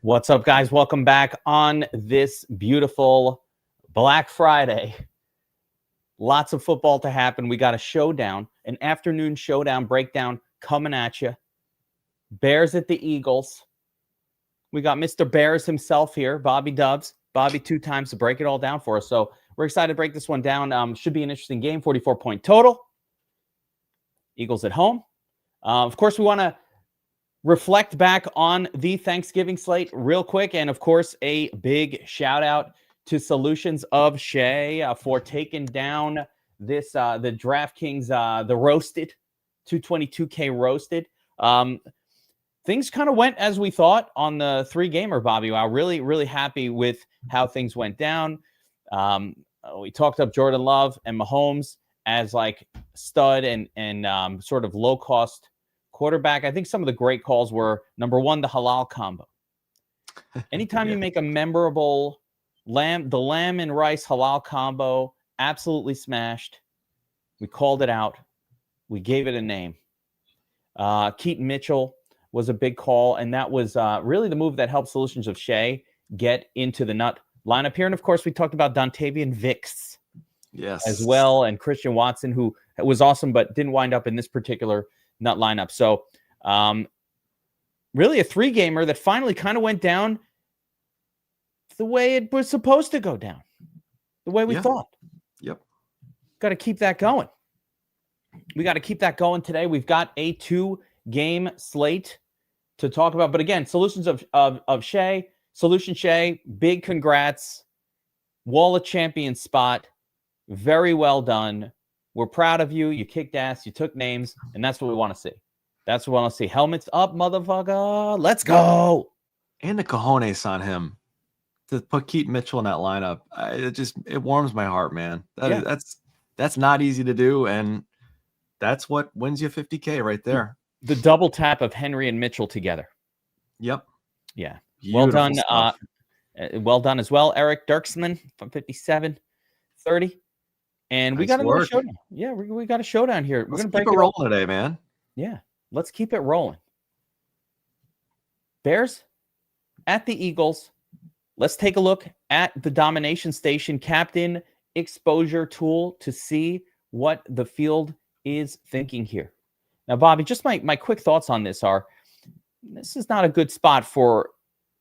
What's up, guys? Welcome back on this beautiful Black Friday. Lots of football to happen. We got a showdown, an afternoon showdown breakdown coming at you. Bears at the Eagles. We got Mr. Bears himself here, Bobby Dubs. Bobby 2 times to break it all down for us. So we're excited to break this one down. Should be an interesting game, 44-point total. Eagles at home. Of course, we want to reflect back on the Thanksgiving slate real quick. And of course, a big shout out to Solutions of Shay for taking down this, the DraftKings, the roasted, 222K roasted. Things kind of went as we thought on the 3-gamer, Bobbywow. Really, really happy with how things went down. We talked up Jordan Love and Mahomes as like stud and sort of low-cost quarterback. I think some of the great calls were, number one, the halal combo. Anytime you make a memorable the lamb and rice halal combo, absolutely smashed. We called it out. We gave it a name. Keaton Mitchell was a big call, and that was really the move that helped Solutions of Shay get into the nut lineup here. And of course, we talked about Dontavian Vicks as well, and Christian Watson, who was awesome but didn't wind up in this particular nut lineup. So really a 3-gamer that finally kind of went down the way it was supposed to go down, the way we thought. Yep. Got to keep that going. We got to keep that going today. We've got a 2-game slate to talk about. But again, Solutions of Shay, Solution Shay, big congrats. Wall of Champion spot. Very well done. We're proud of you. You kicked ass. You took names. And that's what we want to see. That's what we want to see. Helmets up, motherfucker. Let's go. And the cojones on him to put Keaton Mitchell in that lineup. It warms my heart, man. That's not easy to do. And that's what wins you $50K right there. The double tap of Henry and Mitchell together. Yep. Yeah. Beautiful well done. Stuff. Well done as well. Eric Dirksman from 57-30. And we got a showdown. Yeah, we got a showdown here. We're going to keep it rolling today, man. Yeah, let's keep it rolling. Bears at the Eagles. Let's take a look at the Domination Station Captain Exposure Tool to see what the field is thinking here. Now, Bobby, just my quick thoughts on this are, this is not a good spot for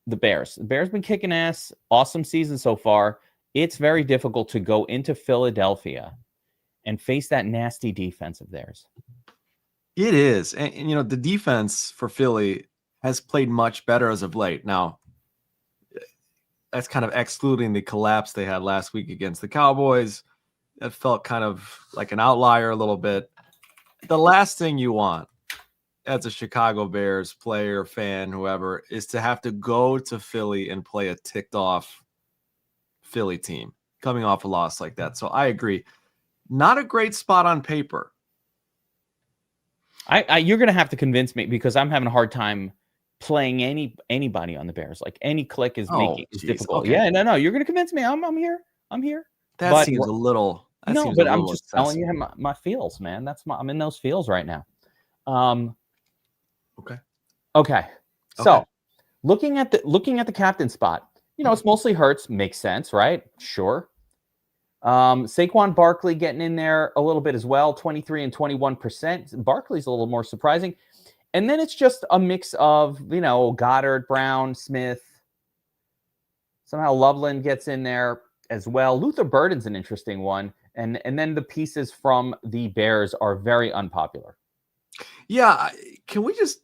the Bears. The Bears been kicking ass. Awesome season so far. It's very difficult to go into Philadelphia and face that nasty defense of theirs. It is. And you know, the defense for Philly has played much better as of late. Now, that's kind of excluding the collapse they had last week against the Cowboys. It felt kind of like an outlier a little bit. The last thing you want as a Chicago Bears player, fan, whoever, is to have to go to Philly and play a ticked off Philly team coming off a loss like that. So I agree. Not a great spot on paper. You're going to have to convince me, because I'm having a hard time playing anybody on the Bears. Like any click is difficult. Okay. Yeah, no, you're going to convince me. I'm here. That seems a little. I'm just telling you my feels, man. I'm in those feels right now. Okay. So looking at the captain spot, you know, it's mostly Hurts. Makes sense, right? Sure. Saquon Barkley getting in there a little bit as well, 23 and 21%. Barkley's a little more surprising. And then it's just a mix of, you know, Goddard, Brown, Smith. Somehow Loveland gets in there as well. Luther Burden's an interesting one. And then the pieces from the Bears are very unpopular. Yeah. Can we just,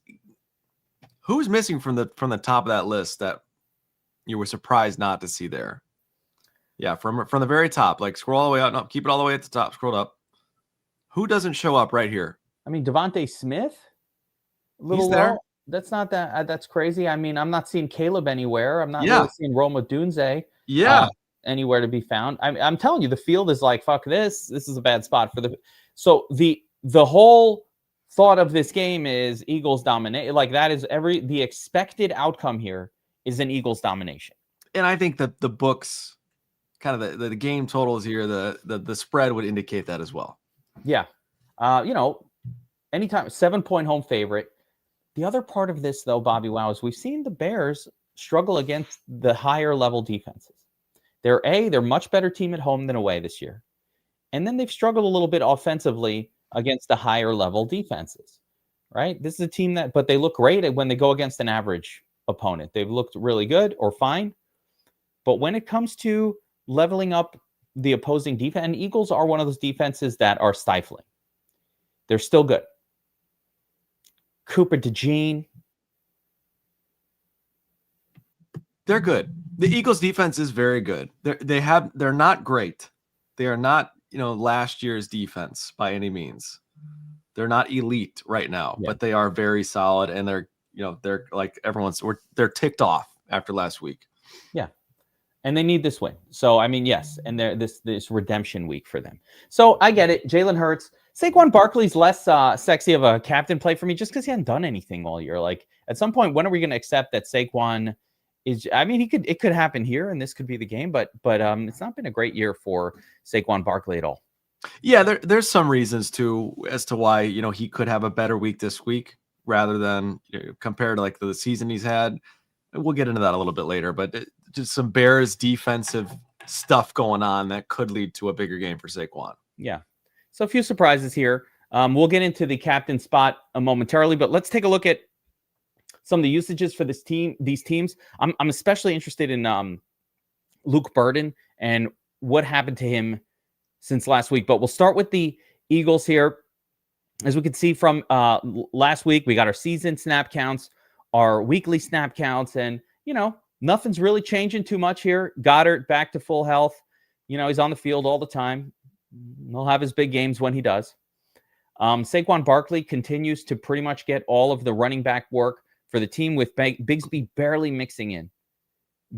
who's missing from the top of that list that you were surprised not to see there? Yeah, from the very top, like scroll all the way out. No, keep it all the way at the top. Scroll up. Who doesn't show up right here? I mean, Devontae Smith. He's there. Low. That's not that. That's crazy. I mean, I'm not seeing Caleb anywhere. I'm not really seeing Roma Dunze. Yeah. Anywhere to be found. I'm telling you, the field is like, fuck this. This is a bad spot for the. So the whole thought of this game is Eagles dominate. Like that is the expected outcome here is an Eagles domination. And I think that the books, kind of the game totals here, the spread would indicate that as well. Yeah. You know, anytime 7-point home favorite. The other part of this, though, Bobbywow, is we've seen the Bears struggle against the higher level defenses. They're much better team at home than away this year. And then they've struggled a little bit offensively against the higher level defenses, right? This is a team but they look great when they go against an average opponent. They've looked really good or fine. But when it comes to leveling up the opposing defense, and Eagles are one of those defenses that are stifling. They're still good. Cooper DeJean. They're good. The Eagles defense is very good. They're not great. They are not, last year's defense by any means. They're not elite right now, but they are very solid, and they're like they're ticked off after last week. Yeah. And they need this win. So, I mean, yes. And they're this redemption week for them. So I get it. Jalen Hurts. Saquon Barkley's less sexy of a captain play for me just because he hadn't done anything all year. Like, at some point, when are we going to accept that Saquon is, I mean, it could happen here and this could be the game, but it's not been a great year for Saquon Barkley at all. Yeah, there's some reasons as to why, he could have a better week this week rather than compared to like the season he's had. We'll get into that a little bit later, but just some Bears defensive stuff going on that could lead to a bigger game for Saquon. Yeah. So a few surprises here. We'll get into the captain spot momentarily, but let's take a look at some of the usages for these teams. I'm especially interested in Luke Burden and what happened to him since last week. But we'll start with the Eagles here. As we can see from last week, we got our season snap counts, our weekly snap counts, and, nothing's really changing too much here. Goddard back to full health. He's on the field all the time. He'll have his big games when he does. Saquon Barkley continues to pretty much get all of the running back work for the team with Bigsby barely mixing in.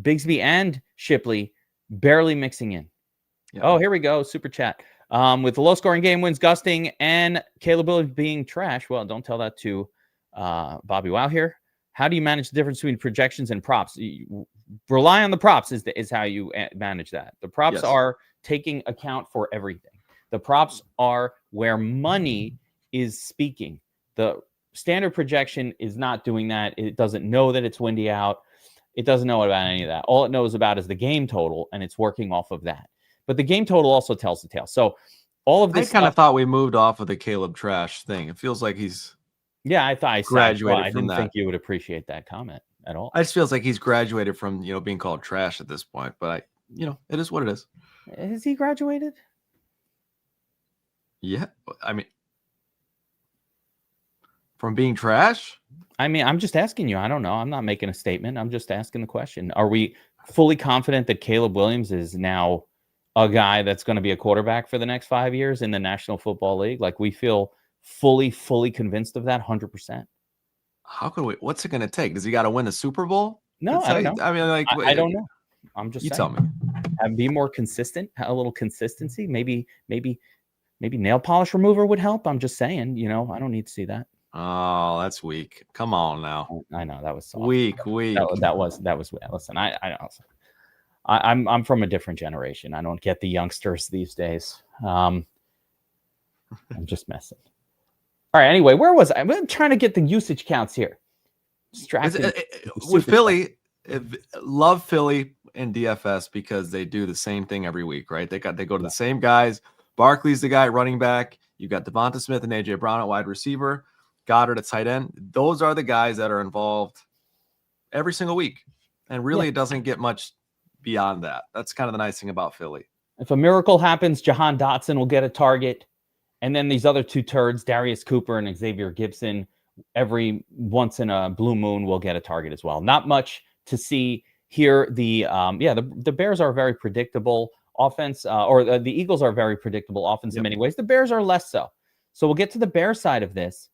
Bigsby and Shipley barely mixing in. Yeah. Oh, here we go. Super chat. With the low-scoring game wins gusting and Caleb Williams being trash. Well, don't tell that to Bobbywow here. How do you manage the difference between projections and props? You rely on the props is how you manage that. The props are taking account for everything. The props are where money is speaking. The standard projection is not doing that. It doesn't know that it's windy out. It doesn't know about any of that. All it knows about is the game total, and it's working off of that. But the game total also tells the tale. So all of this, I kind of thought we moved off of the Caleb trash thing. It feels like he's I thought I graduated I from didn't that. think you would appreciate that comment at all. It just feels like he's graduated from being called trash at this point. But it is what it is. Has he graduated? Yeah, I mean, from being trash. I mean, I'm just asking you. I don't know. I'm not making a statement. I'm just asking the question. Are we fully confident that Caleb Williams is now a guy that's going to be a quarterback for the next 5 years in the National Football League? Like, we feel fully convinced of that 100%. How can we? What's it going to take? Does he got to win a Super Bowl? No, I don't know. I mean, like, I don't know. I'm just saying. Tell me. And be more consistent. A little consistency. Maybe nail polish remover would help. I'm just saying. I don't need to see that. Oh, that's weak. Come on now. I know that was soft. Weak. That was. Listen, I'm from a different generation. I don't get the youngsters these days. I'm just messing. All right. Anyway, where was I? I'm trying to get the usage counts here. With Philly, love Philly and DFS because they do the same thing every week, right? They go to the same guys. Barkley's the guy at running back. You got Devonta Smith and AJ Brown at wide receiver. Goddard at tight end. Those are the guys that are involved every single week. And really, it doesn't get much beyond that. That's kind of the nice thing about Philly. If a miracle happens, Jahan Dotson will get a target. And then these other two turds, Darius Cooper and Xavier Gibson, every once in a blue moon will get a target as well. Not much to see here. The Bears are very predictable offense, or the Eagles are very predictable offense in many ways. The Bears are less so. So we'll get to the Bears side of this.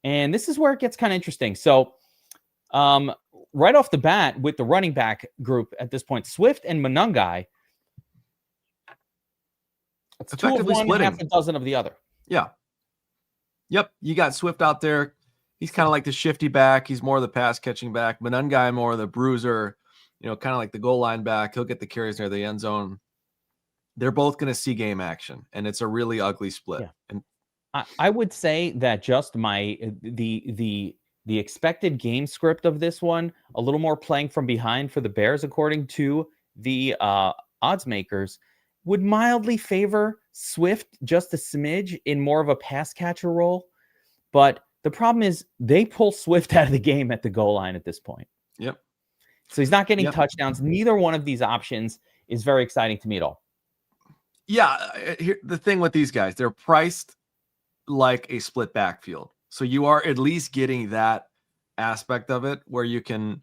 And this is where it gets kind of interesting. So right off the bat with the running back group at this point, Swift and Monangai, it's effectively 2 of one, half a dozen of the other. Yeah. Yep. You got Swift out there. He's kind of like the shifty back. He's more of the pass catching back. Monangai more of the bruiser, kind of like the goal line back. He'll get the carries near the end zone. They're both going to see game action, and it's a really ugly split. Yeah. And I would say that just the the expected game script of this one, a little more playing from behind for the Bears, according to the odds makers, would mildly favor Swift just a smidge in more of a pass catcher role. But the problem is they pull Swift out of the game at the goal line at this point. Yep. So he's not getting touchdowns. Neither one of these options is very exciting to me at all. Yeah. The thing with these guys, they're priced like a split backfield. So you are at least getting that aspect of it where you can,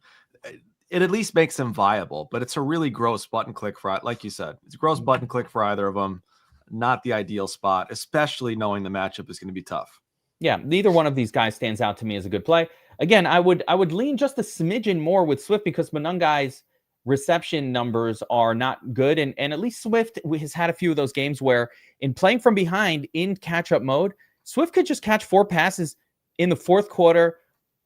it at least makes them viable, but it's a really gross button click for, like you said, it's a gross button click for either of them. Not the ideal spot, especially knowing the matchup is going to be tough. Yeah, neither one of these guys stands out to me as a good play. Again, I would lean just a smidgen more with Swift because Monungai's reception numbers are not good. And at least Swift has had a few of those games where in playing from behind in catch-up mode, Swift could just catch 4 passes in the fourth quarter,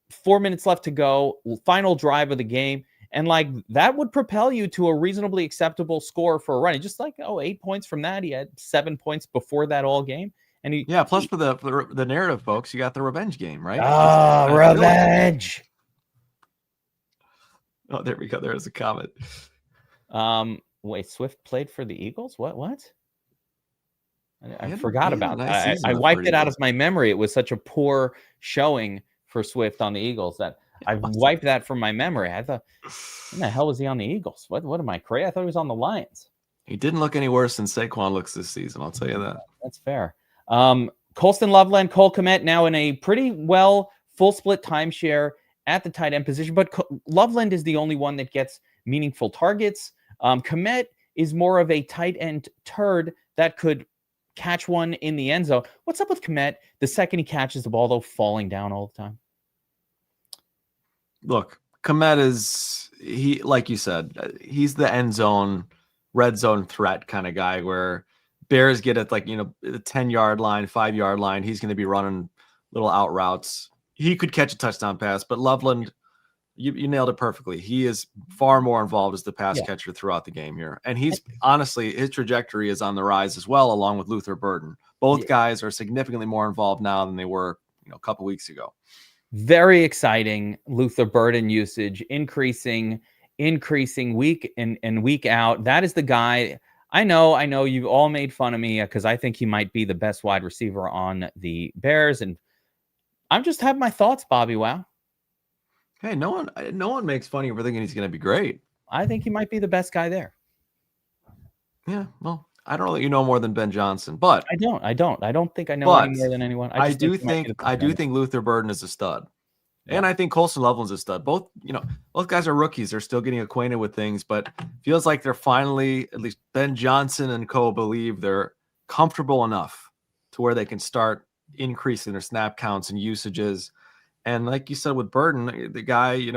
4 minutes left to go, final drive of the game. And like that would propel you to a reasonably acceptable score for a run. Just like, 8 points from that. He had 7 points before that all game. And plus for the narrative folks, you got the revenge game, right? Revenge. Oh, there we go. There's a comment. Wait, Swift played for the Eagles? What? I He forgot had a about nice that. season I with wiped the it out Eagles. of my memory. It was such a poor showing for Swift on the Eagles that I wiped that from my memory. I thought, when the hell was he on the Eagles? What am I crazy? I thought he was on the Lions. He didn't look any worse than Saquon looks this season. I'll tell you that. That's fair. Colston Loveland, Cole Kmet now in a pretty well full split timeshare at the tight end position, but Loveland is the only one that gets meaningful targets. Kmet is more of a tight end turd that could catch one in the end zone. What's up with Kmet? The second he catches the ball, though, falling down all the time. Look, Kmet is, like you said, he's the end zone, red zone threat kind of guy where Bears get at the 10-yard line, 5-yard line. He's going to be running little out routes. He could catch a touchdown pass, but Loveland, you nailed it perfectly. He is far more involved as the pass catcher throughout the game here. And he's honestly, his trajectory is on the rise as well, along with Luther Burden. Both guys are significantly more involved now than they were a couple weeks ago. Very exciting. Luther Burden usage increasing week in and week out. That is the guy. I know you've all made fun of me because I think he might be the best wide receiver on the Bears. And I'm just having my thoughts, Bobbywow. Hey, no one makes fun of you for thinking he's going to be great. I think he might be the best guy there. Yeah, well, I don't know that you know more than Ben Johnson, but I don't think I know any more than anyone. I do think Luther Burden is a stud. Yeah. And I think Colston Loveland's a stud. Both guys are rookies. They're still getting acquainted with things, but feels like they're finally, at least Ben Johnson and co, believe they're comfortable enough to where they can start increasing their snap counts and usages. And like you said with Burden, the guy,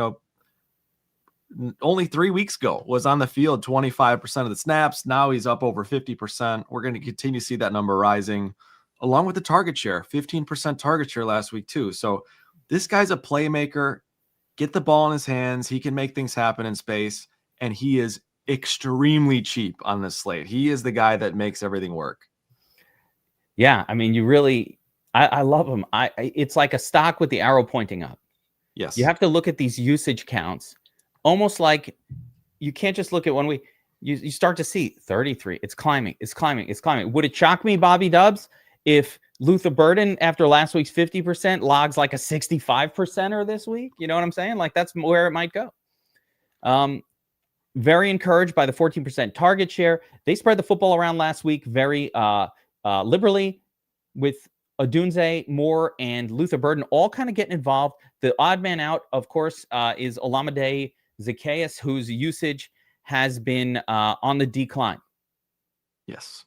only 3 weeks ago was on the field 25% of the snaps. Now he's up over 50%. We're going to continue to see that number rising, along with the target share, 15% target share last week too. So this guy's a playmaker. Get the ball in his hands. He can make things happen in space, and he is extremely cheap on this slate. He is the guy that makes everything work. Yeah, I mean, I love him. It's like a stock with the arrow pointing up. Yes. You have to look at these usage counts, almost like you can't just look at one week. You start to see 33. It's climbing. Would it shock me, Bobby Dubs, if Luther Burden, after last week's 50%, logs like a 65%er this week? You know what I'm saying? Like, that's where it might go. Very encouraged by the 14% target share. They spread the football around last week very liberally with Odunze, Moore, and Luther Burden all kind of getting involved. The odd man out, of course, is Olamide Zacchaeus, whose usage has been on the decline. Yes.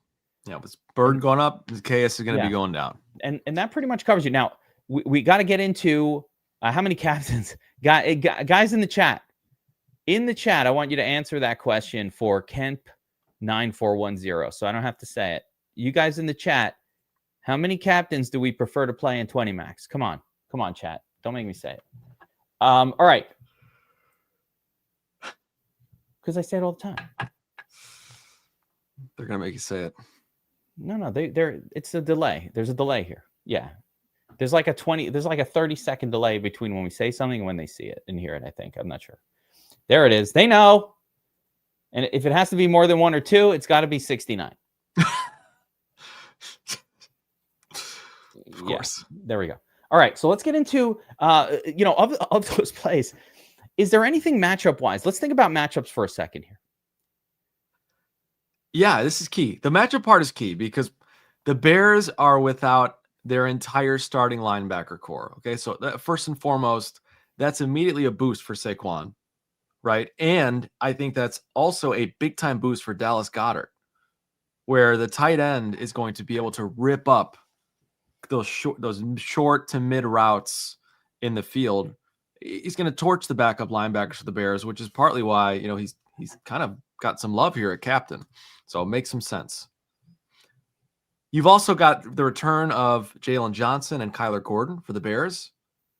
Yeah, with Burden going up, Zacchaeus is going to be going down. And that pretty much covers you. Now, we got to get into how many captains. Guys in the chat. In the chat, I want you to answer that question for Kemp9410, so I don't have to say it. You guys in the chat, how many captains do we prefer to play in 20 max? Come on, chat. Don't make me say it. All right. Because I say it all the time. They're going to make you say it. No, it's a delay. There's a delay here. Yeah. There's like a 30-second delay between when we say something and when they see it and hear it, I think. I'm not sure. There it is. They know. And if it has to be more than 1 or 2, it's got to be 69. Of course. Yeah, there we go. All right, so let's get into, of those plays. Is there anything matchup-wise? Let's think about matchups for a second here. Yeah, this is key. The matchup part is key because the Bears are without their entire starting linebacker core. Okay, so first and foremost, that's immediately a boost for Saquon, right? And I think that's also a big-time boost for Dallas Goedert, where the tight end is going to be able to rip up those short to mid routes in the field. He's going to torch the backup linebackers for the Bears, which is partly why, he's kind of got some love here at captain. So it makes some sense. You've also got the return of Jalen Johnson and Kyler Gordon for the Bears,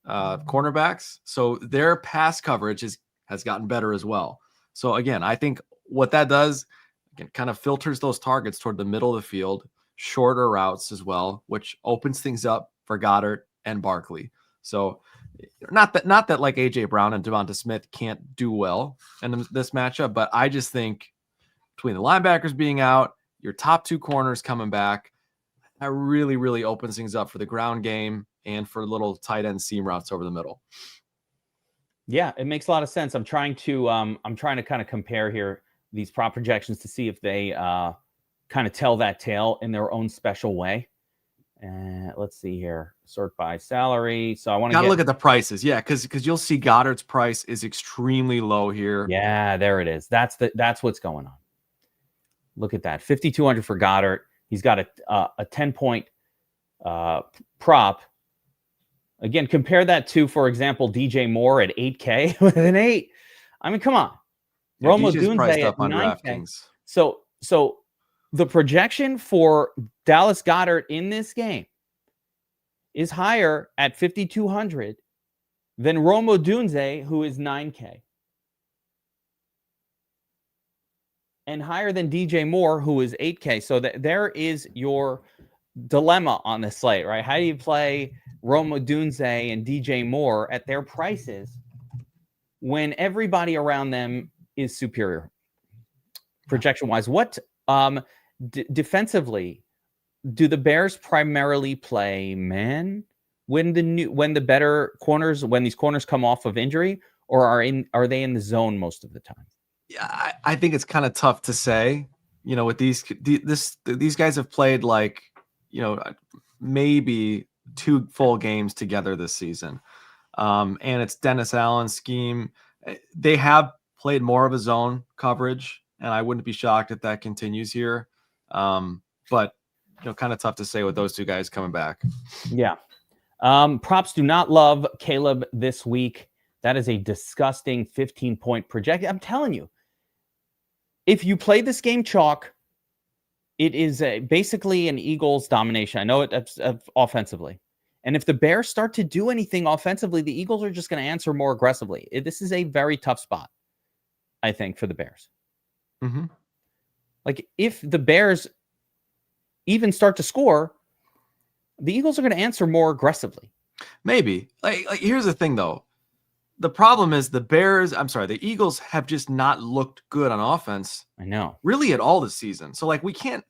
cornerbacks. So their pass coverage has gotten better as well. So again, I think what that does, again, kind of filters those targets toward the middle of the field, shorter routes as well, which opens things up for Goddard and Barkley. So not that like AJ Brown and Devonta Smith can't do well in this matchup, but I just think between the linebackers being out, your top 2 corners coming back, that really, really opens things up for the ground game and for little tight end seam routes over the middle. Yeah, it makes a lot of sense. I'm trying to kind of compare here these prop projections to see if they kind of tell that tale in their own special way. And let's see here, sort by salary. So I want to look at the prices. Yeah. Cause you'll see Goddard's price is extremely low here. Yeah, there it is. That's what's going on. Look at that. 5,200 for Goddard. He's got a 10-point prop. Again, compare that to, for example, DJ Moore at 8K with an 8. I mean, come on. Yeah, Romo DJ's priced Dunze up at on 9K. DraftKings. So the projection for Dallas Goedert in this game is higher at 5,200 than Romo Dunze, who is 9K. And higher than DJ Moore, who is 8K. So there is your dilemma on the slate, right? How do you play Romo Dunze and DJ Moore at their prices when everybody around them is superior projection-wise? What defensively, do the Bears primarily play man when the better corners, when these corners come off of injury, or are they in the zone most of the time? Yeah, I think it's kind of tough to say. With these guys have played like, maybe 2 full games together this season. And it's Dennis Allen's scheme. They have played more of a zone coverage, and I wouldn't be shocked if that continues here. But kind of tough to say with those 2 guys coming back. Yeah. Props do not love Caleb this week. That is a disgusting 15-point projection. I'm telling you, if you play this game chalk, it is basically an Eagles domination. I know it's offensively. And if the Bears start to do anything offensively, the Eagles are just going to answer more aggressively. This is a very tough spot, I think, for the Bears. Mm-hmm. Like, if the Bears even start to score, the Eagles are going to answer more aggressively. Maybe. Like here's the thing, though. The problem is the Eagles have just not looked good on offense. I know. Really at all this season. So, we can't.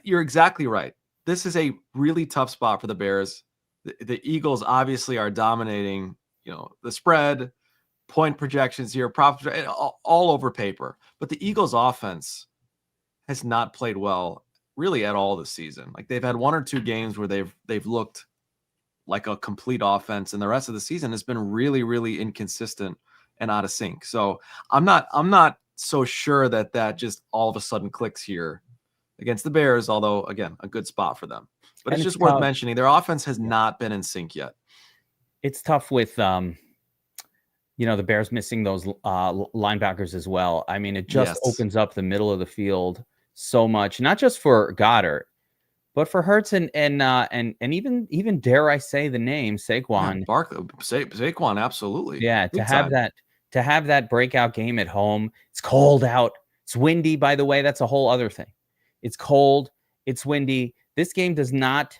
You're exactly right. This is a really tough spot for the Bears. The Eagles obviously are dominating, the spread, point projections here, props, all over paper. But the Eagles offense has not played well really at all this season. Like, they've had 1 or 2 games where they've looked like a complete offense, and the rest of the season has been really, really inconsistent and out of sync. So I'm not so sure that just all of a sudden clicks here against the Bears, although again, a good spot for them. But it's just worth mentioning. Their offense has not been in sync yet. It's tough with the Bears missing those linebackers as well. I mean, it just opens up the middle of the field so much, not just for Goddard, but for Hurts and even dare I say the name Saquon. Yeah, Saquon, absolutely. Yeah, to have that breakout game at home. It's cold out. It's windy, by the way. That's a whole other thing. It's cold. It's windy. This game does not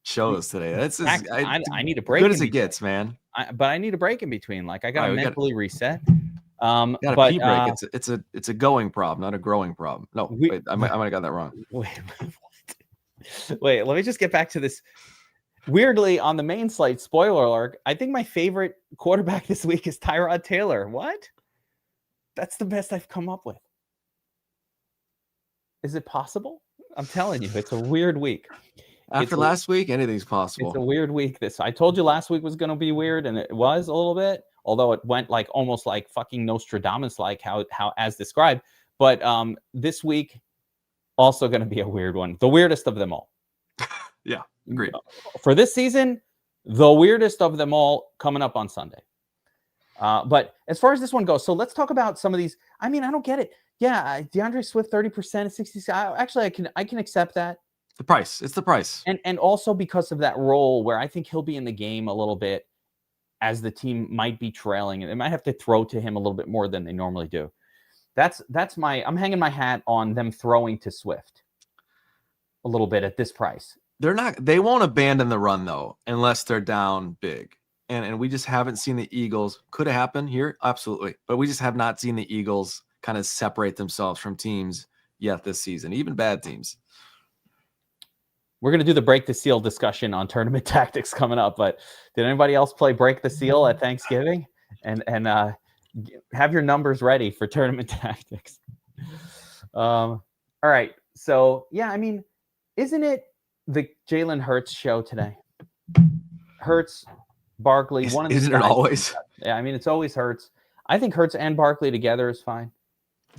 shows today. That's Max, I need a break. Good as it gets, man. But I need a break in between. Like I got to mentally reset. Got a pee break. It's a going problem, not a growing problem. No, wait, I might have got that wrong. Wait, let me just get back to this. Weirdly, on the main slate, spoiler alert, I think my favorite quarterback this week is Tyrod Taylor. What? That's the best I've come up with. Is it possible? I'm telling you, it's a weird week. After last week, anything's possible. It's a weird week. I told you last week was going to be weird, and it was a little bit, although it went like almost like fucking Nostradamus, like how as described. But this week, also going to be a weird one. The weirdest of them all. Yeah, agreed. For this season, the weirdest of them all coming up on Sunday. But as far as this one goes, so let's talk about some of these. I mean, I don't get it. Yeah, DeAndre Swift 30% at 60. Actually, I can accept that. The price. It's the price. And also because of that role where I think he'll be in the game a little bit as the team might be trailing, and they might have to throw to him a little bit more than they normally do. I'm hanging my hat on them throwing to Swift a little bit at this price. They won't abandon the run though, unless they're down big. And we just haven't seen the Eagles. Could it happen here? Absolutely. But we just have not seen the Eagles kind of separate themselves from teams yet this season, even bad teams. We're going to do the break the seal discussion on tournament tactics coming up, but did anybody else play break the seal at Thanksgiving? And have your numbers ready for tournament tactics. All right. So, yeah, I mean, isn't it the Jalen Hurts show today? Hurts, Barkley. Isn't it always? Yeah, I mean, it's always Hurts. I think Hurts and Barkley together is fine.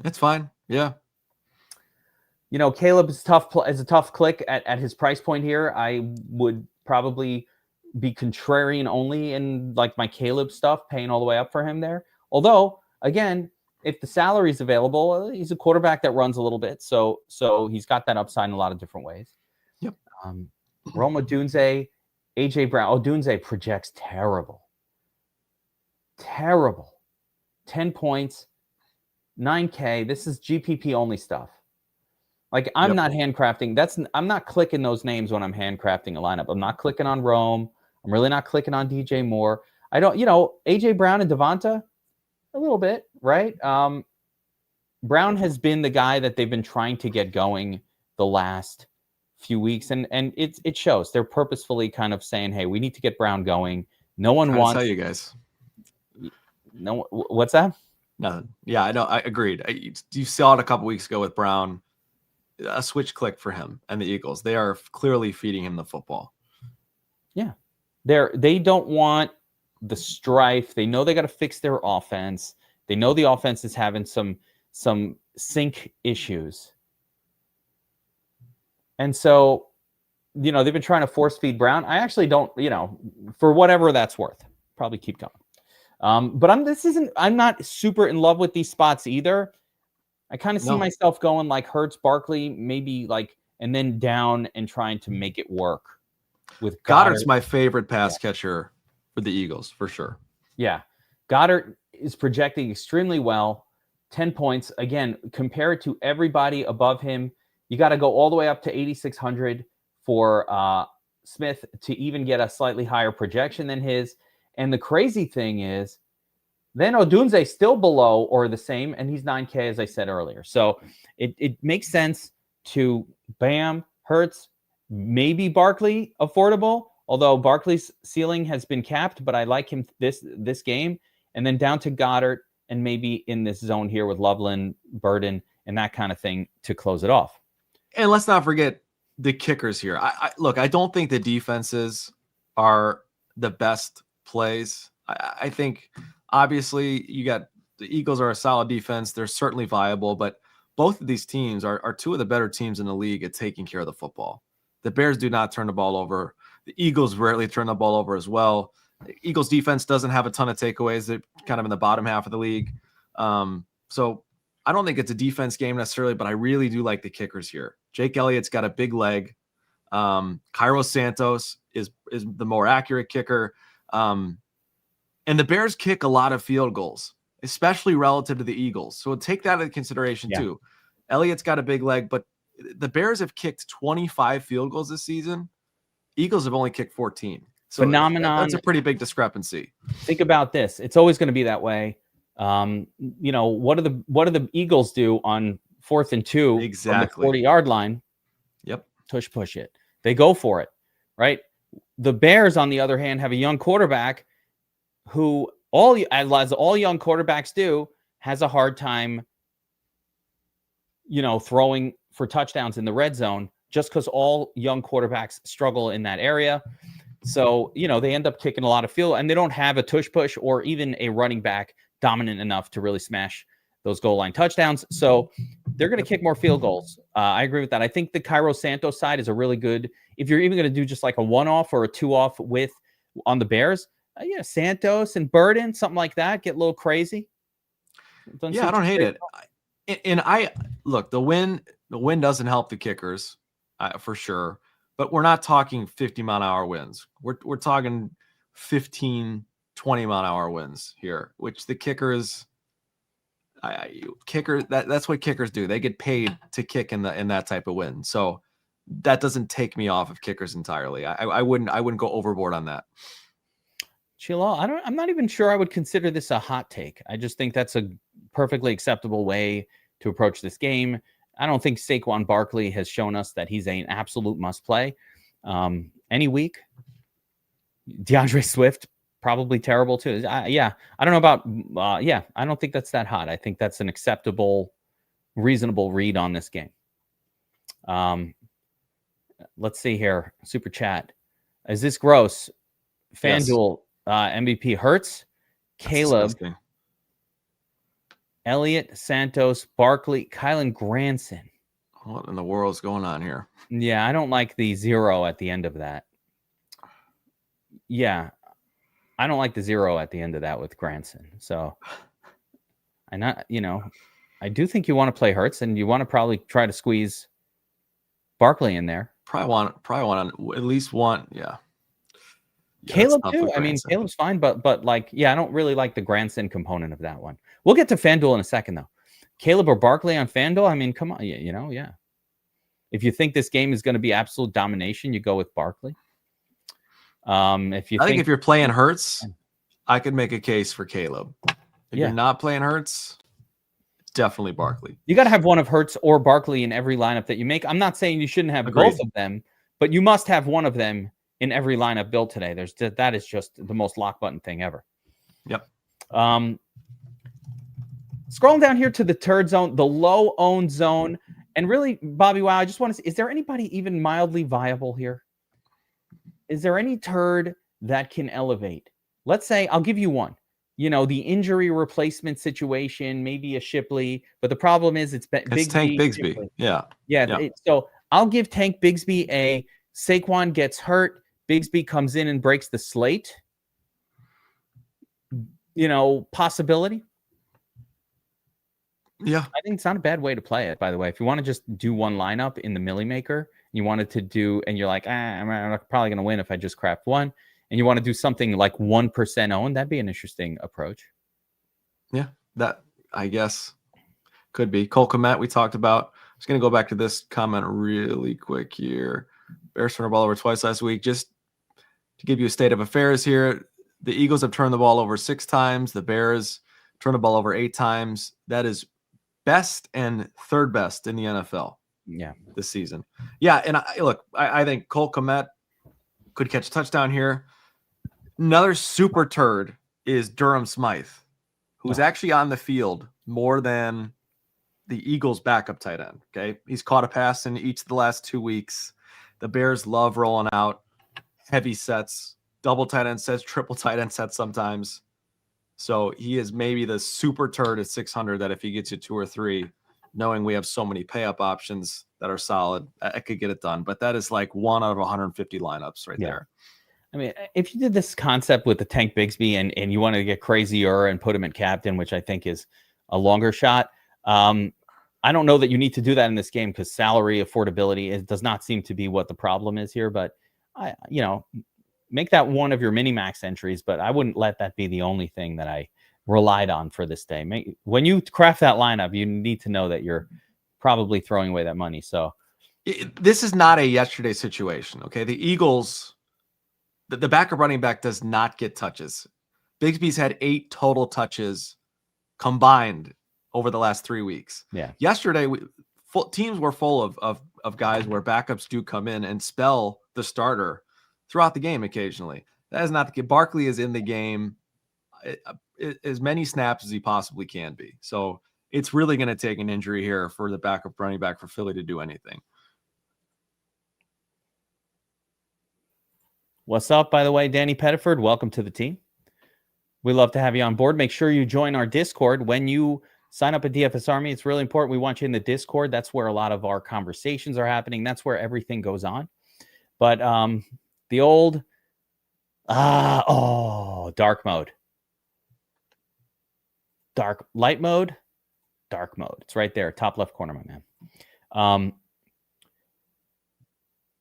It's fine. Yeah. You know, Caleb is a tough click at his price point here. I would probably be contrarian only in like my Caleb stuff, paying all the way up for him there. Although, again, if the salary is available, he's a quarterback that runs a little bit. So he's got that upside in a lot of different ways. Yep. Rome Odunze, AJ Brown. Odunze projects terrible. 10 points, 9K. This is GPP only stuff. Like I'm not handcrafting. I'm not clicking those names when I'm handcrafting a lineup. I'm not clicking on Rome. I'm really not clicking on DJ Moore. I don't, AJ Brown and Devonta a little bit, right? Brown has been the guy that they've been trying to get going the last few weeks, and it shows. They're purposefully kind of saying, "Hey, we need to get Brown going." No one wants. Tell you guys. No, what's that? Nothing. Yeah, I know. I agreed. You saw it a couple weeks ago with Brown. A switch click for him and the Eagles. They are clearly feeding him the football. Yeah, they don't want the strife. They know they got to fix their offense. They know the offense is having some sync issues. And so, they've been trying to force feed Brown. I actually don't, for whatever that's worth, probably keep going. But I'm not super in love with these spots either. I kind of see myself going like Hurts, Barkley, maybe like, and then down and trying to make it work with Goddard's my favorite pass catcher for the Eagles, for sure. Yeah. Goddard is projecting extremely well. 10 points. Again, compared to everybody above him, you got to go all the way up to 8,600 for Smith to even get a slightly higher projection than his. And the crazy thing is, then Odunze still below or the same, and he's 9K, as I said earlier. So it makes sense to Bam, Hurts, maybe Barkley affordable, although Barkley's ceiling has been capped, but I like him this game. And then down to Goddard and maybe in this zone here with Loveland, Burden, and that kind of thing to close it off. And let's not forget the kickers here. I don't think the defenses are the best plays. I think obviously you got the Eagles are a solid defense. They're certainly viable, but both of these teams are two of the better teams in the league at taking care of the football. The Bears do not turn the ball over. The Eagles rarely turn the ball over as well. The Eagles defense doesn't have a ton of takeaways. They're kind of in the bottom half of the league. So I don't think it's a defense game necessarily, but I really do like the kickers here. Jake Elliott's got a big leg. Cairo Santos is the more accurate kicker. And the Bears kick a lot of field goals, especially relative to the Eagles. So take that into consideration too. Elliott's got a big leg, but the Bears have kicked 25 field goals this season. Eagles have only kicked 14. So Phenomenon. That's a pretty big discrepancy. Think about this. It's always going to be that way. What do the Eagles do on 4th and 2 Exactly. from the 40-yard line? Yep. Push it. They go for it, right? The Bears, on the other hand, have a young quarterback who, as all young quarterbacks do, has a hard time, throwing for touchdowns in the red zone, just because all young quarterbacks struggle in that area. So, they end up kicking a lot of field, and they don't have a push or even a running back dominant enough to really smash those goal line touchdowns. So they're going to kick more field goals. I agree with that. I think the Cairo Santos side is a really good, if you're even going to do just like a 1-off or a 2-off on the Bears, Santos and Burden, something like that, get a little crazy. I don't hate it. And look, the win doesn't help the kickers for sure, but we're not talking 50-mile-an-hour wins. We're talking 15, 20-mile-an-hour wins here, which the kickers, that's what kickers do. They get paid to kick in that type of win. So that doesn't take me off of kickers entirely. I wouldn't go overboard on that. Chilo, I'm not even sure I would consider this a hot take. I just think that's a perfectly acceptable way to approach this game. I don't think Saquon Barkley has shown us that he's an absolute must play. Any week, DeAndre Swift, probably terrible too. I don't know about, I don't think that's that hot. I think that's an acceptable, reasonable read on this game. Let's see here. Super chat. Is this gross? FanDuel MVP Hurts, Caleb, Elliott, Santos, Barkley, Kylan Granson. What in the world is going on here? Yeah, I don't like the 0 at the end of that. Yeah, I don't like the 0 at the end of that with Granson. So, I do think you want to play Hurts, and you want to probably try to squeeze Barkley in there. Probably want at least one. Yeah. Caleb too. I mean, Caleb's fine, but I don't really like the Granson component of that one. We'll get to FanDuel in a second, though. Caleb or Barkley on FanDuel? I mean, come on, yeah. If you think this game is going to be absolute domination, you go with Barkley. I think if you're playing Hurts, I could make a case for Caleb. If you're not playing Hurts, definitely Barkley. You got to have one of Hurts or Barkley in every lineup that you make. I'm not saying you shouldn't have both of them, but you must have one of them in every lineup built today. That is just the most lock button thing ever. Yep. Scrolling down here to the turd zone, the low owned zone, and really, Bobbywow, I just want to see, is there anybody even mildly viable here? Is there any turd that can elevate? Let's say, I'll give you one. The injury replacement situation, maybe a Shipley, but the problem is it's Tank Bigsby. Shipley. Yeah. So I'll give Tank Bigsby a Saquon gets hurt, Bigsby comes in and breaks the slate. Possibility. Yeah. I think it's not a bad way to play it, by the way. If you want to just do one lineup in the Millie Maker, you wanted to do, and you're like, I'm probably going to win if I just craft one, and you want to do something like 1% owned, that'd be an interesting approach. Yeah, that, I guess, could be. Cole Kmet, we talked about. I'm just going to go back to this comment really quick here. Bears turned the ball over twice last week. Just to give you a state of affairs here, the Eagles have turned the ball over 6 times. The Bears turned the ball over 8 times. That is best and third best in the NFL. Yeah, this season. Yeah, and I think Cole Kmet could catch a touchdown here. Another super turd is Durham Smythe, who's actually on the field more than the Eagles' backup tight end. Okay, he's caught a pass in each of the last 2 weeks. The Bears love rolling out heavy sets, double tight end sets, triple tight end sets sometimes. So he is maybe the super turd at 600 that if he gets you 2 or 3, knowing we have so many pay up options that are solid, I could get it done. But that is like 1 out of 150 lineups right there. I mean, if you did this concept with the Tank Bigsby and you wanted to get crazier and put him in captain, which I think is a longer shot, I don't know that you need to do that in this game because salary affordability, it does not seem to be what the problem is here. But make that one of your mini max entries, but I wouldn't let that be the only thing that I relied on for this day. When you craft that lineup, you need to know that you're probably throwing away that money. So This is not a yesterday situation. Okay. The Eagles, the backup running back does not get touches. Bigsby's had 8 total touches combined over the last 3 weeks. Yeah. Yesterday, teams were full of guys where backups do come in and spell the starter throughout the game occasionally. That is not the case. Barkley is in the game as many snaps as he possibly can be. So it's really going to take an injury here for the backup running back for Philly to do anything. What's up, by the way, Danny Pettiford? Welcome to the team. We love to have you on board. Make sure you join our Discord. When you sign up at DFS Army, it's really important. We want you in the Discord. That's where a lot of our conversations are happening. That's where everything goes on. But the old, dark mode. Light mode, dark mode. It's right there, top left corner, my man.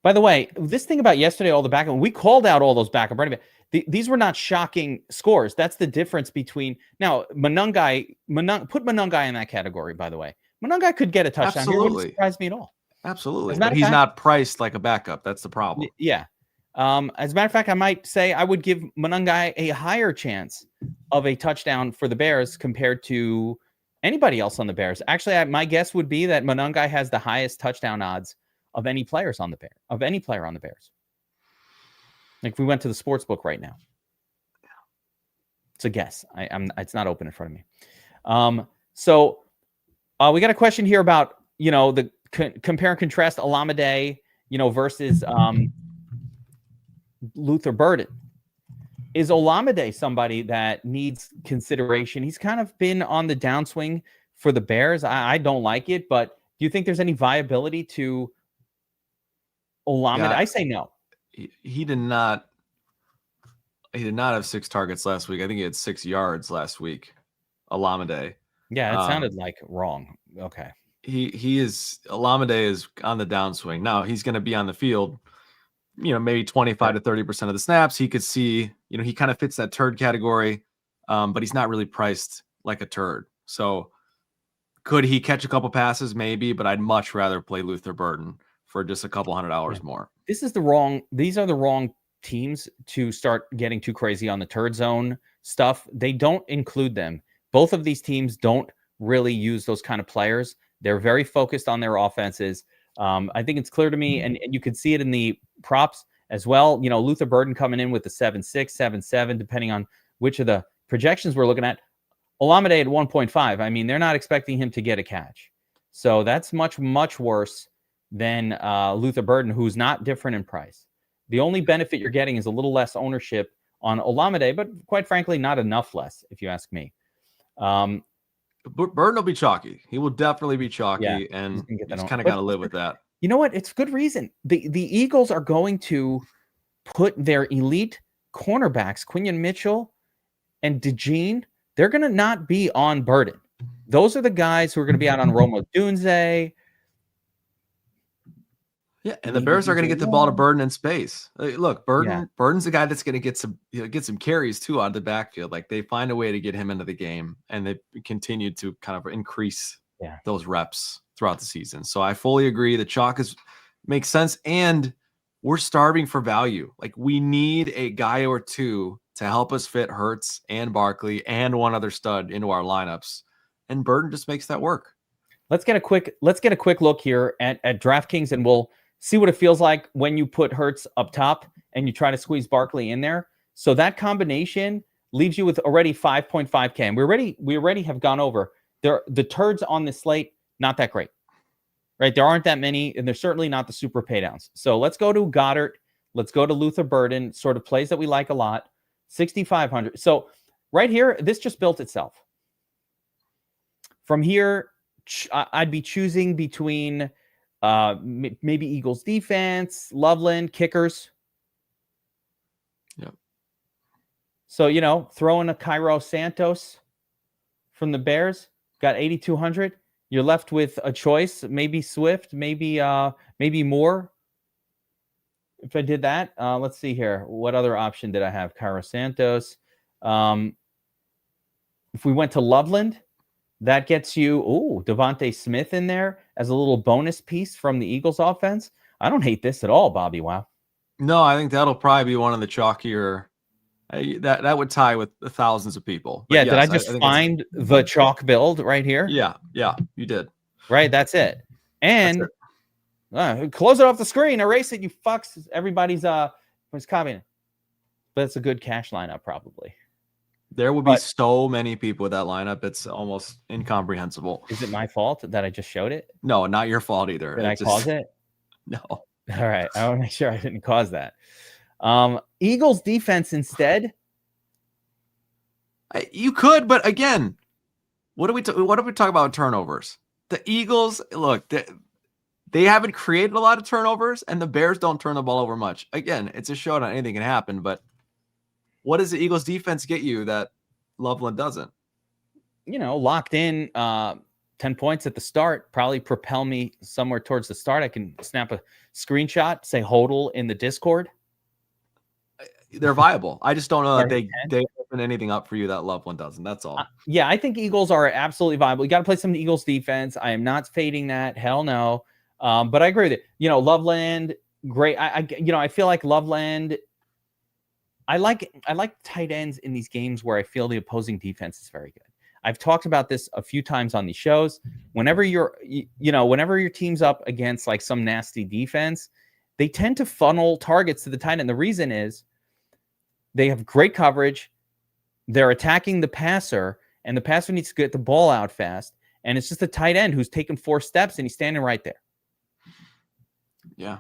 By the way, this thing about yesterday, all the backup, we called out all those backup running backs. These were not shocking scores. That's the difference between now put Monungai in that category, by the way. Monungai could get a touchdown. Absolutely. It wouldn't surprise me at all. Absolutely. But he's not priced like a backup. That's the problem. Yeah. As a matter of fact, I might say I would give Monungai a higher chance of a touchdown for the Bears compared to anybody else on the Bears. Actually, my guess would be that Monungai has the highest touchdown odds of any player on the Bears. Like if we went to the sports book right now. It's a guess. It's not open in front of me. So we got a question here about, the compare and contrast Olamide, versus Luther Burden. Is Olamide somebody that needs consideration? He's kind of been on the downswing for the Bears. I don't like it, but do you think there's any viability to Olamide? Yeah, I say no. He did not have 6 targets last week. I think he had 6 yards last week. Olamide. Yeah, it sounded like wrong. Okay. Olamide is on the downswing. Now he's going to be on the field, maybe 25 to 30% of the snaps. He could see, he kind of fits that turd category, but he's not really priced like a turd. So could he catch a couple passes? Maybe, but I'd much rather play Luther Burden for just a couple $100 more. These are the wrong teams to start getting too crazy on the turd zone stuff. They don't include them. Both of these teams don't really use those kind of players. They're very focused on their offenses. I think it's clear to me, and you can see it in the props as well. Luther Burden coming in with the 7.6, 7.7, depending on which of the projections we're looking at. Olamide at 1.5. I mean, they're not expecting him to get a catch. So that's much, much worse than Luther Burden, who's not different in price. The only benefit you're getting is a little less ownership on Olamide, but quite frankly, not enough less, if you ask me. Burden will be chalky. He will definitely be chalky, and you just kind of got to live with that. You know what? It's good reason. The Eagles are going to put their elite cornerbacks, Quinion Mitchell and DeJean, they're going to not be on Burden. Those are the guys who are going to be out on Roma Dunze. Yeah, and the Bears are going to get the ball to Burden in space. Look, Burden's the guy that's going to get some carries too out of the backfield. Like they find a way to get him into the game, and they continue to kind of increase those reps throughout the season. So I fully agree. The chalk makes sense, and we're starving for value. Like we need a guy or two to help us fit Hurts and Barkley and one other stud into our lineups, and Burden just makes that work. Let's get a quick look here at DraftKings, and we'll see what it feels like when you put Hurts up top and you try to squeeze Barkley in there. So that combination leaves you with already 5.5K. And we already have gone over the turds on the slate, not that great, right? There aren't that many, and they're certainly not the super paydowns. So let's go to Goddard. Let's go to Luther Burden, sort of plays that we like a lot. 6,500. So right here, this just built itself. From here, I'd be choosing between maybe Eagles defense, Loveland, kickers. Yep. So, throw in a Cairo Santos from the Bears, got 8,200. You're left with a choice, maybe Swift, maybe Moore. If I did that, let's see here. What other option did I have? Cairo Santos. If we went to Loveland, That gets you, Devontae Smith in there as a little bonus piece from the Eagles offense. I don't hate this at all, Bobbywow. No, I think that'll probably be one of the chalkier. That would tie with the thousands of people. But Yeah, did I yes, just think find the chalk build right here? Yeah, you did. Right, that's it. And close it off the screen, erase it, you fucks. Everybody's was copying it. But it's a good cash lineup, probably. There will be so many people with that lineup. It's almost incomprehensible. Is it my fault that I just showed it? No, not your fault either. Did I cause it? No. All right. I want to make sure I didn't cause that. Eagles defense instead. You could, but again, what do we talk about turnovers? The Eagles, look, they haven't created a lot of turnovers, and the Bears don't turn the ball over much. Again, it's a showdown. Anything can happen, but what does the Eagles defense get you that Loveland doesn't? Locked in 10 points at the start, probably propel me somewhere towards the start. I can snap a screenshot, say hodl in the Discord. They're viable. I just don't know that they open anything up for you that Loveland doesn't. That's all. Yeah, I think Eagles are absolutely viable. You got to play some Eagles defense. I am not fading that. Hell no. But I agree with it. Loveland, great. I feel like Loveland. I like tight ends in these games where I feel the opposing defense is very good. I've talked about this a few times on these shows. Whenever your team's up against like some nasty defense, they tend to funnel targets to the tight end. The reason is they have great coverage. They're attacking the passer, and the passer needs to get the ball out fast. And it's just a tight end who's taken 4 steps and he's standing right there. Yeah.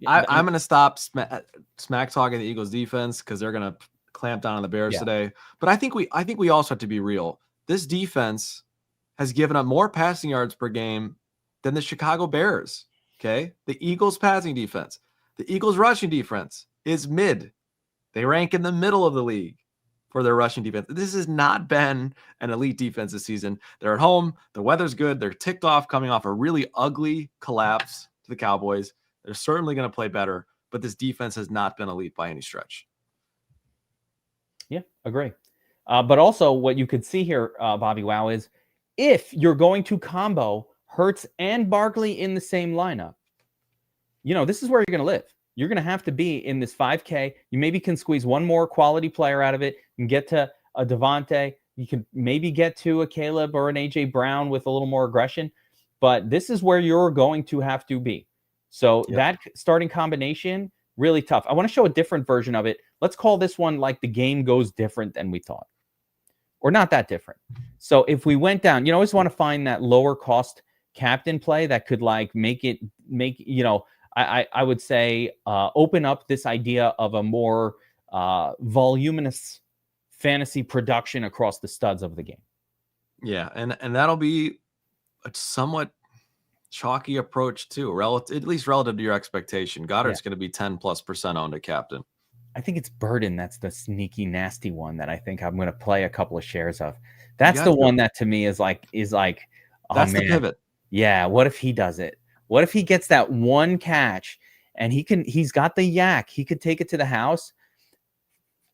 I'm going to stop smack talking the Eagles defense because they're going to clamp down on the Bears today. But I think we also have to be real. This defense has given up more passing yards per game than the Chicago Bears. Okay. The Eagles passing defense, the Eagles rushing defense is mid. They rank in the middle of the league for their rushing defense. This has not been an elite defense this season. They're at home. The weather's good. They're ticked off coming off a really ugly collapse to the Cowboys. They're certainly going to play better, but this defense has not been elite by any stretch. Yeah, agree. But also what you could see here, Bobbywow, is if you're going to combo Hurts and Barkley in the same lineup, this is where you're going to live. You're going to have to be in this 5K. You maybe can squeeze one more quality player out of it and get to a Devontae. You can maybe get to a Caleb or an AJ Brown with a little more aggression, but this is where you're going to have to be. So that starting combination, really tough. I want to show a different version of it. Let's call this one like the game goes different than we thought, or not that different. So if we went down, you always want to find that lower cost captain play that could like I would say open up this idea of a more voluminous fantasy production across the studs of the game. Yeah, and that'll be a somewhat chalky approach too, at least relative to your expectation. Goddard's going to be 10+% owned at captain. I think it's Burden that's the sneaky, nasty one that I think I'm going to play a couple of shares of. That's the one that to me is like, oh, that's man. The pivot. Yeah, what if he does it? What if he gets that one catch and he's got the yak? He could take it to the house.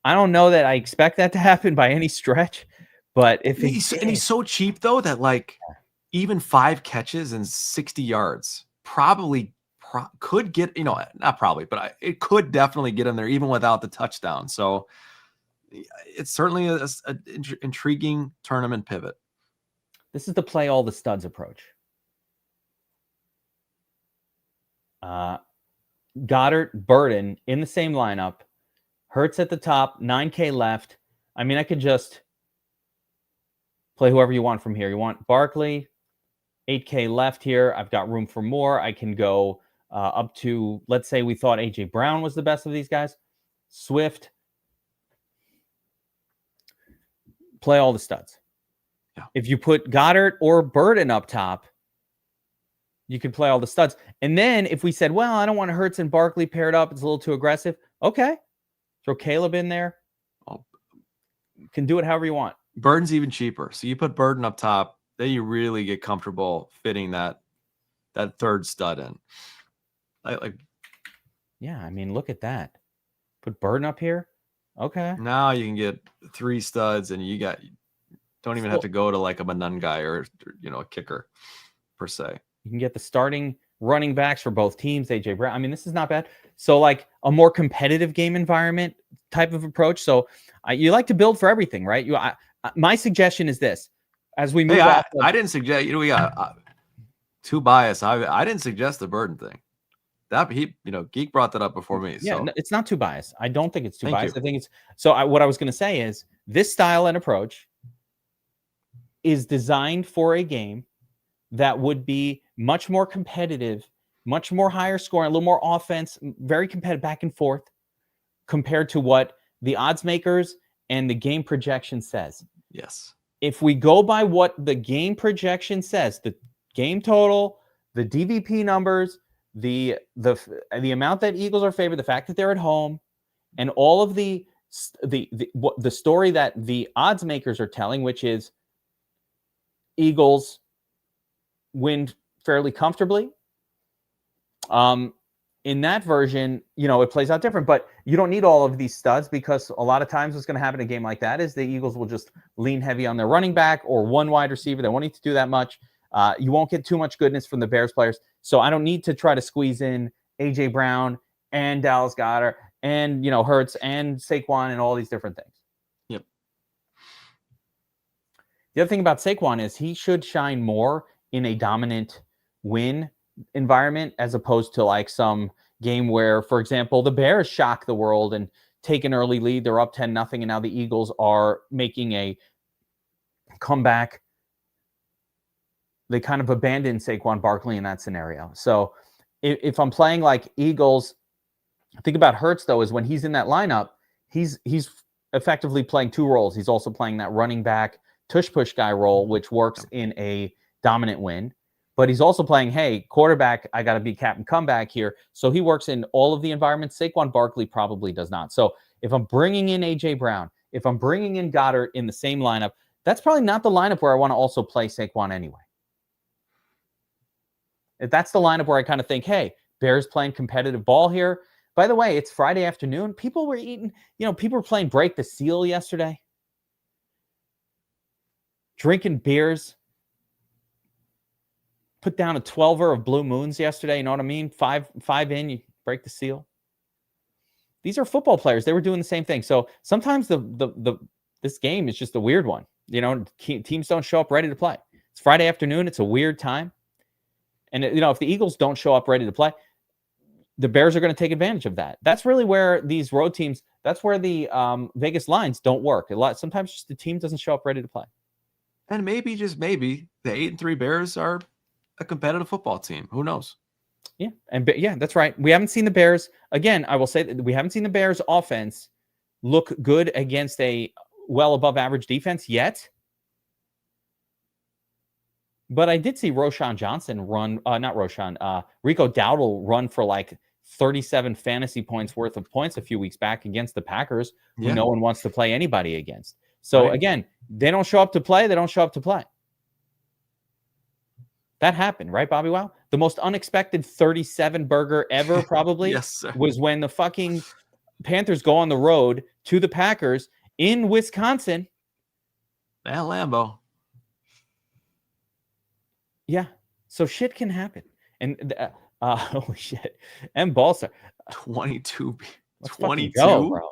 I don't know that I expect that to happen by any stretch, but if he's so cheap though that like even 5 catches and 60 yards probably could get, not probably, but it could definitely get him there even without the touchdown. So it's certainly an intriguing tournament pivot. This is the play all the studs approach. Goddard, Burden in the same lineup. Hurts at the top, 9K left. I mean, I could just play whoever you want from here. You want Barkley, 8K left here. I've got room for more. I can go up to, let's say we thought AJ Brown was the best of these guys. Swift. Play all the studs. Yeah. If you put Goddard or Burden up top, you could play all the studs. And then if we said, well, I don't want Hurts and Barkley paired up, it's a little too aggressive. Okay. Throw Caleb in there. You can do it however you want. Burden's even cheaper. So you put Burden up top, then you really get comfortable fitting that third stud in. Yeah, I mean, look at that. Put Burden up here. Okay. Now you can get 3 studs, and don't even have to go to like a Manungai or a kicker per se. You can get the starting running backs for both teams. AJ Brown. I mean, this is not bad. So like a more competitive game environment type of approach. So you like to build for everything, right? My suggestion is this: as we move. Hey, I didn't suggest. We got too biased. I didn't suggest the Burden thing. That Geek brought that up before me. Yeah, so. no, it's not too biased. I don't think it's too Thank biased. you. I think it's so. What I was going to say is this style and approach is designed for a game that would be much more competitive, much more higher scoring, a little more offense, very competitive back and forth compared to what the odds makers and the game projection says. Yes. If we go by what the game projection says, the game total, the DVP numbers, the amount that Eagles are favored, the fact that they're at home, and all of the story that the odds makers are telling, which is Eagles win fairly comfortably. In that version, it plays out different, but you don't need all of these studs because a lot of times what's going to happen in a game like that is the Eagles will just lean heavy on their running back or one wide receiver. They won't need to do that much. You won't get too much goodness from the Bears players. So I don't need to try to squeeze in AJ Brown and Dallas Goedert and, Hurts and Saquon and all these different things. Yep. The other thing about Saquon is he should shine more in a dominant win environment as opposed to like some game where, for example, the Bears shock the world and take an early lead. They're up 10-0, and now the Eagles are making a comeback. They kind of abandoned Saquon Barkley in that scenario. So if I'm playing like Eagles, think about Hurts, though, is when he's in that lineup, he's effectively playing 2 roles. He's also playing that running back tush-push guy role, which works in a dominant win. But he's also playing, hey, quarterback, I got to be captain comeback here. So he works in all of the environments. Saquon Barkley probably does not. So if I'm bringing in A.J. Brown, if I'm bringing in Goddard in the same lineup, that's probably not the lineup where I want to also play Saquon anyway. If that's the lineup where I kind of think, hey, Bears playing competitive ball here. By the way, it's Friday afternoon. People were eating, people were playing Break the Seal yesterday. Drinking beers. Put down a 12er of Blue Moons yesterday. You know what I mean? Five in, you break the seal. These are football players. They were doing the same thing. So sometimes this game is just a weird one. Teams don't show up ready to play. It's Friday afternoon. It's a weird time. And, if the Eagles don't show up ready to play, the Bears are going to take advantage of that. That's really where these road teams, that's where the Vegas lines don't work. Sometimes just the team doesn't show up ready to play. And maybe, just maybe, the 8-3 Bears are a competitive football team. Who knows? Yeah. Yeah, that's right. We haven't seen the Bears. Again, I will say that we haven't seen the Bears offense look good against a well above average defense yet. But I did see Roshan Johnson run, Rico Dowdle run for like 37 fantasy points worth of points a few weeks back against the Packers, who no one wants to play anybody against. So again, they don't show up to play. They don't show up to play. That happened, right, Bobbywow? The most unexpected 37 burger ever, probably, yes, sir. Was when the fucking Panthers go on the road to the Packers in Wisconsin. At Lambeau. Yeah. So shit can happen. And holy shit. And Balsar. 22. Let's 22. Go, bro.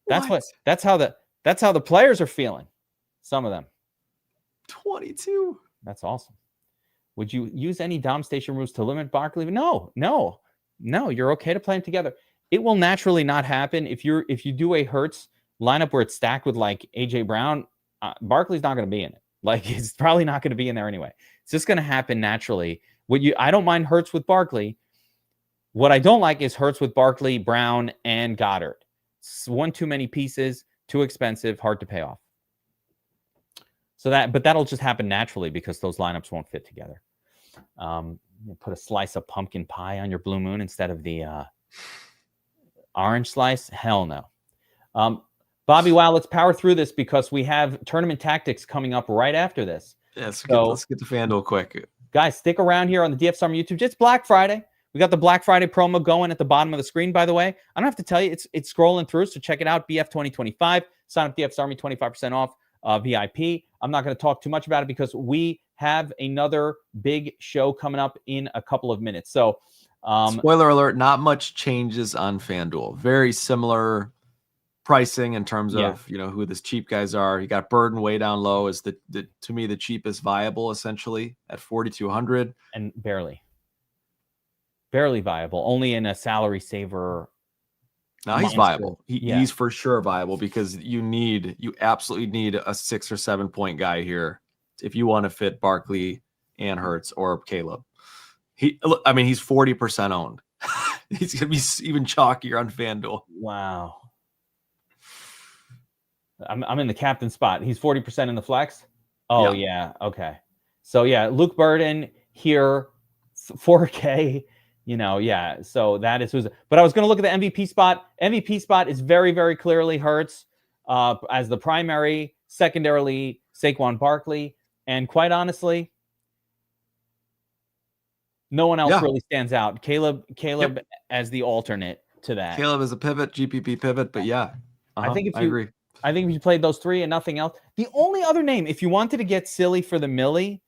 That's how the players are feeling. Some of them. 22. That's awesome. Would you use any Dom station rules to limit Barkley? No. You're okay to play them together. It will naturally not happen if you do a Hurts lineup where it's stacked with like AJ Brown. Barkley's not going to be in it. Like it's probably not going to be in there anyway. It's just going to happen naturally. I don't mind Hurts with Barkley. What I don't like is Hurts with Barkley, Brown, and Goddard. It's one too many pieces, too expensive, hard to pay off. But that'll just happen naturally because those lineups won't fit together. Put a slice of pumpkin pie on your Blue Moon instead of the orange slice? Hell no. Bobbywow, let's power through this because we have tournament tactics coming up right after this. Yeah, let's get to FanDuel quick. Guys, stick around here on the DFS Army YouTube. It's Black Friday. We got the Black Friday promo going at the bottom of the screen, by the way. I don't have to tell you, it's scrolling through, so check it out. BF 2025. Sign up DFS Army, 25% off VIP. I'm not going to talk too much about it because we have another big show coming up in a couple of minutes. So, spoiler alert, not much changes on FanDuel. Very similar pricing in terms of, who the cheap guys are. You got Burden way down low is the to me the cheapest viable, essentially at 4,200, and barely viable, only in a salary saver. No, he's viable. He's for sure viable because you absolutely need a 6 or 7 point guy here if you want to fit Barkley and Hurts or Caleb. He's 40% owned. He's gonna be even chalkier on FanDuel. Wow. I'm in the captain spot. He's 40% in the flex. Oh yeah. Okay. So Luke Burden here, 4K. So that is who's. But I was going to look at the MVP spot. MVP spot is very, very clearly Hurts as the primary. Secondarily, Saquon Barkley, and quite honestly, no one else really stands out. Caleb as the alternate to that. Caleb is a pivot, GPP pivot, but I agree. I think if you played those three and nothing else, the only other name, if you wanted to get silly for the Millie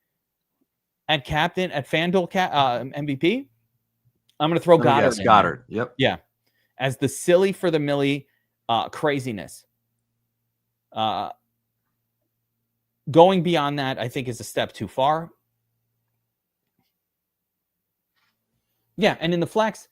at captain at FanDuel MVP, I'm going to throw Goddard. Yes, Goddard. Yep. Yeah. As the silly for the Millie craziness. Going beyond that, I think, is a step too far. Yeah. And in the flex,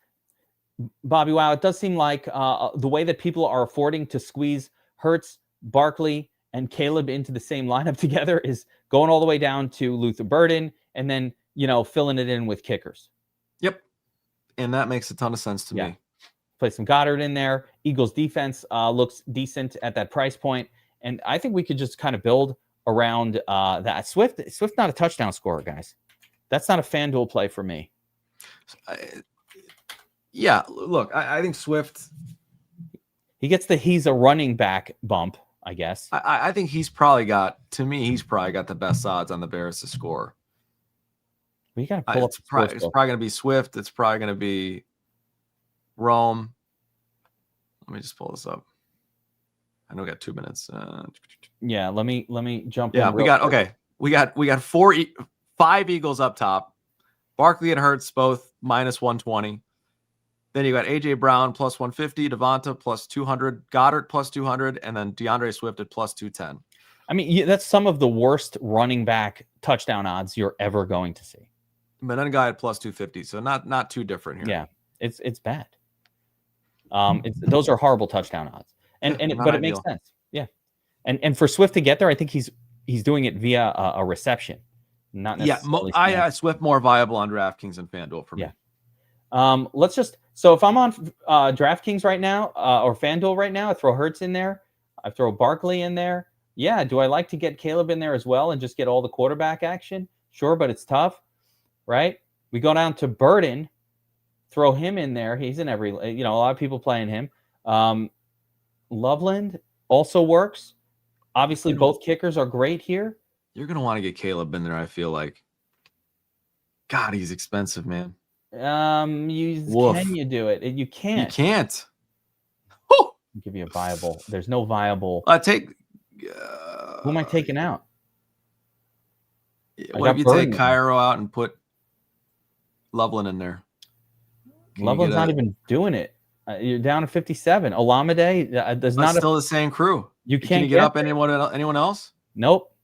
Bobbywow, it does seem like the way that people are affording to squeeze Hurts, Barkley, and Caleb into the same lineup together is going all the way down to Luther Burden and then, filling it in with kickers. Yep. And that makes a ton of sense to me. Play some Goddard in there. Eagles defense looks decent at that price point. And I think we could just kind of build around that. Swift not a touchdown scorer, guys. That's not a FanDuel play for me. Look, I think Swift... he's a running back bump, I guess. I think he's probably got the best odds on the Bears to score. You got to pull up. It's probably going to be Swift. It's probably going to be Rome. Let me just pull this up. I know we got 2 minutes. Let me jump. Yeah, we got 5 Eagles up top. Barkley and Hurts both minus 120. Then you got AJ Brown plus 150, Devonta plus 200, Goddard plus 200, and then DeAndre Swift at plus 210. I mean, that's some of the worst running back touchdown odds you're ever going to see. But then a guy at plus 250, so not too different here. Yeah, it's bad. Those are horrible touchdown odds, but it makes sense. Yeah, and for Swift to get there, I think he's doing it via a reception, not necessarily. Swift more viable on DraftKings and FanDuel for me. Yeah. So if I'm on DraftKings right now or FanDuel right now, I throw Hurts in there. I throw Barkley in there. Yeah. Do I like to get Caleb in there as well and just get all the quarterback action? Sure, but it's tough, right? We go down to Burden, throw him in there. He's in every, a lot of people playing him. Loveland also works. Obviously, both kickers are great here. You're going to want to get Caleb in there, I feel like. God, he's expensive, man. Can you do it? You can't. You can't. I'll give you a viable. There's no viable. Who am I taking out? What if you take Cairo out and put Loveland in there? Loveland's not even doing it. You're down to 57. Olamide, still the same crew. Can you get up anyone else? Nope.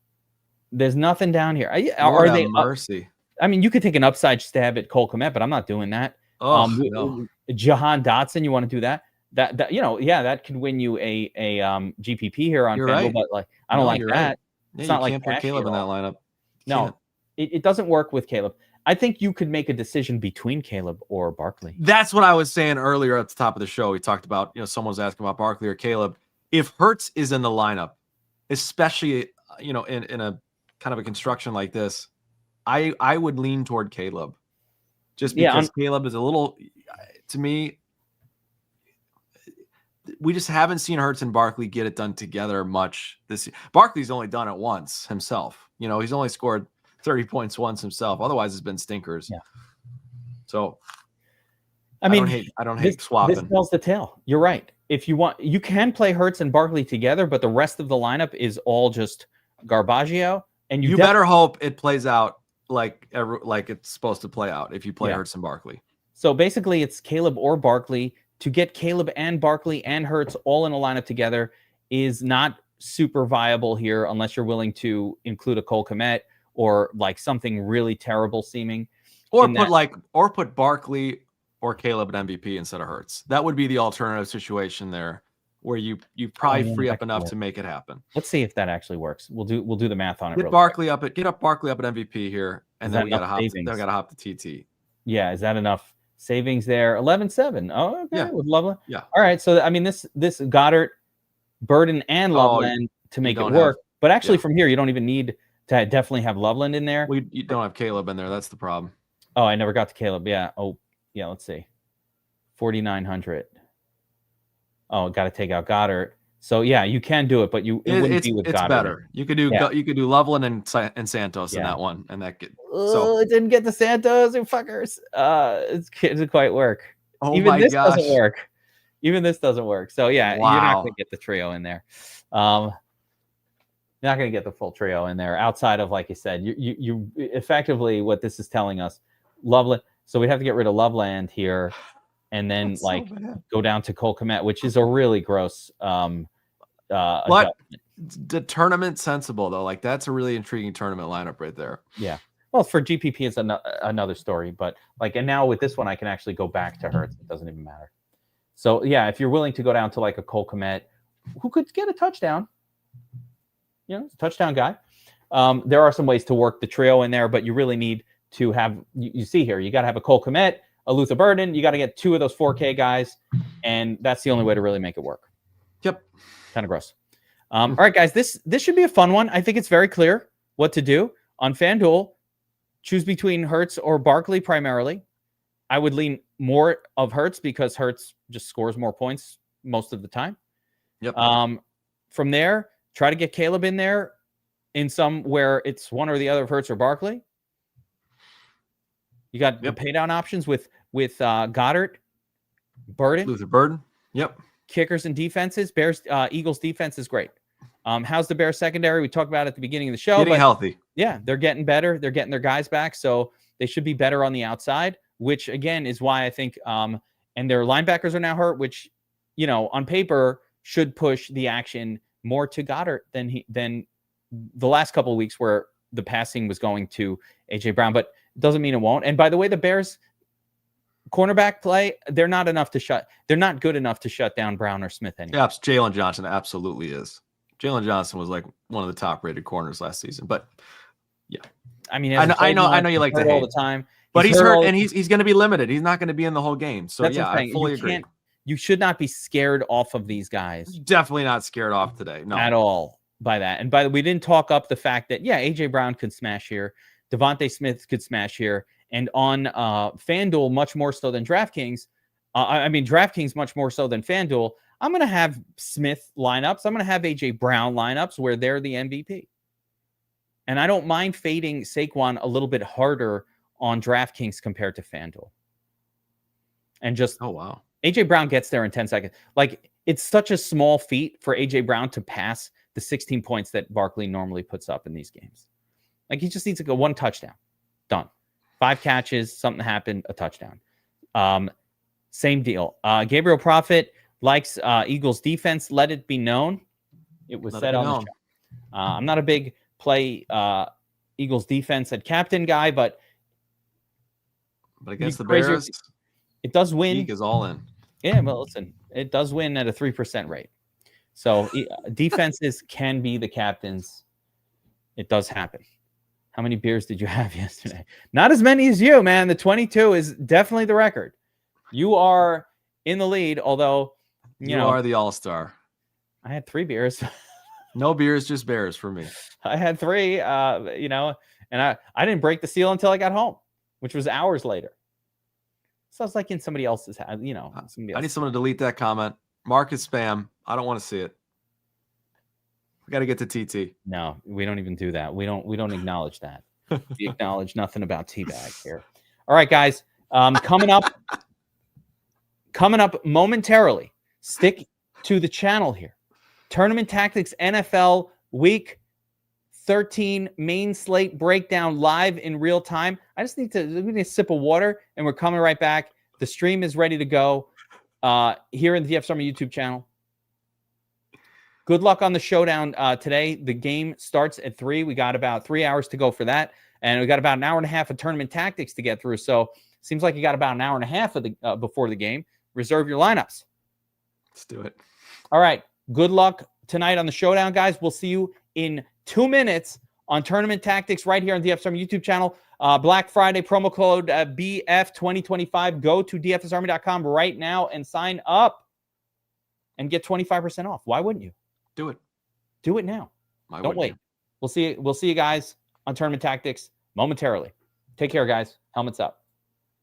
There's nothing down here. Are they mercy? I mean, you could take an upside stab at Cole Kmet, but I'm not doing that. No. Jahan Dotson, you want to do that? That could win you a GPP here on FanDuel, right. But I don't like that. Right. It's not you can't put Caleb in that lineup. No, it doesn't work with Caleb. I think you could make a decision between Caleb or Barkley. That's what I was saying earlier at the top of the show. We talked about, someone was asking about Barkley or Caleb. If Hurts is in the lineup, especially, in a kind of a construction like this, I would lean toward Caleb just because Caleb is a little, to me, we just haven't seen Hurts and Barkley get it done together much this year. Barkley's only done it once himself. He's only scored 30 points once himself. Otherwise, it's been stinkers. Yeah. So I mean, I don't this hate swapping. tells the tale. You're right. If you want, you can play Hurts and Barkley together, but the rest of the lineup is all just Garbaggio. And You better hope it plays out like it's supposed to play out if you play Hurts and Barkley. So basically, it's Caleb or Barkley. To get Caleb and Barkley and Hurts all in a lineup together is not super viable here unless you're willing to include a Cole Kmet or like something really terrible seeming. Or put Barkley or Caleb at MVP instead of Hurts. That would be the alternative situation there, where you probably free up enough to make it happen. Let's see if that actually works. We'll do the math on it. Get Barkley up at MVP here, and then we gotta hop to TT. Yeah, is that enough savings there? 11-7. Oh, okay. Yeah. With Loveland. Yeah. All right. So I mean, this Goddard, Burden, and Loveland to make it work. But actually, from here, you don't even need to definitely have Loveland in there. You don't have Caleb in there. That's the problem. Oh, I never got to Caleb. Yeah. Oh, yeah. Let's see. 4,900. Oh, got to take out Goddard. So yeah, you can do it, but it wouldn't be with Goddard. It's better. You could do Loveland and Santos in that one, and that could. So it didn't get the Santos, you fuckers. It doesn't quite work. Oh Even my this gosh. doesn't work. Even this doesn't work. So yeah, you're not going to get the trio in there. You're not going to get the full trio in there outside of, like you said, you effectively what this is telling us, Loveland. So we have to get rid of Loveland here, and then go down to Cole Kmet, which is a really gross. But the tournament sensible though, like that's a really intriguing tournament lineup right there. Yeah. Well, for GPP it's another story, but and now with this one I can actually go back to Hurts. It doesn't even matter. So yeah, if you're willing to go down to like a Cole Kmet, who could get a touchdown, touchdown guy. There are some ways to work the trio in there, but you really need to have. You see here, you got to have a Cole Kmet, a Luther Burden. You got to get 2 of those 4K guys, and that's the only way to really make it work. Yep. Kind of gross. All right, guys, this should be a fun one. I think it's very clear what to do on FanDuel. Choose between Hurts or Barkley primarily. I would lean more of Hurts because Hurts just scores more points most of the time. Yep. From there, try to get Caleb in there in some where it's one or the other of Hurts or Barkley. You got the pay down options with Goddard, Burden, Luther Burden. Yep. Kickers and defenses. Eagles defense is great. How's the Bears secondary? We talked about it at the beginning of the show. Getting healthy. Yeah, they're getting better. They're getting their guys back, so they should be better on the outside, which again is why I think and their linebackers are now hurt, which on paper should push the action more to Goddard than the last couple of weeks where the passing was going to AJ Brown, but it doesn't mean it won't. And by the way, the Bears cornerback play, they're not good enough to shut down Brown or Smith anymore. Yeah, Jalen Johnson absolutely is. Jalen Johnson was like one of the top rated corners last season, but yeah, I mean, I know you like to hate all the time, but he's hurt and he's going to be limited. He's not going to be in the whole game. So that's I fully agree. You should not be scared off of these guys. Definitely not scared off today. No, at all by that. And by the way, we didn't talk up the fact that AJ Brown could smash here, Devontae Smith could smash here, and on FanDuel much more so than DraftKings. DraftKings much more so than FanDuel. I'm going to have Smith lineups. I'm going to have AJ Brown lineups where they're the MVP. And I don't mind fading Saquon a little bit harder on DraftKings compared to FanDuel. And just, oh, wow. AJ Brown gets there in 10 seconds. Like, it's such a small feat for AJ Brown to pass the 16 points that Barkley normally puts up in these games. Like, he just needs to go 1 touchdown. Done. 5 catches, something happened, a touchdown. Same deal. Gabriel Prophet likes Eagles defense. Let it be known. It was said on the show. I'm not a big play Eagles defense at captain guy, but against the Bears, it does win. Geek is all in. Yeah, well, listen, it does win at a 3% rate. So defenses can be the captains. It does happen. How many beers did you have yesterday? Not as many as you, man. The 22 is definitely the record. You are in the lead, although you are the all-star. I had 3 beers. No beers, just bears for me. I had 3, and I didn't break the seal until I got home, which was hours later. So I was like in somebody else's house, I need someone to delete that comment. Mark is spam. I don't want to see it. We got to get to TT. No, we don't even do that. We don't acknowledge that. We acknowledge nothing about teabag here. All right, guys. Coming up, Coming up momentarily, stick to the channel here. Tournament Tactics NFL Week 13 main slate breakdown live in real time. I just need a sip of water, and we're coming right back. The stream is ready to go here in the DFS Army YouTube channel. Good luck on the showdown today. The game starts at 3. We got about 3 hours to go for that, and we got about an hour and a half of Tournament Tactics to get through. So seems like you got about an hour and a half of the before the game. Reserve your lineups. Let's do it. All right. Good luck tonight on the showdown, guys. We'll see you in 2 minutes on Tournament Tactics right here on the DFS Army YouTube channel. Black Friday promo code BF2025. Go to dfsarmy.com right now and sign up and get 25% off. Why wouldn't you? Do it. Do it now. Don't wait. You? We'll see you guys on Tournament Tactics momentarily. Take care, guys. Helmets up.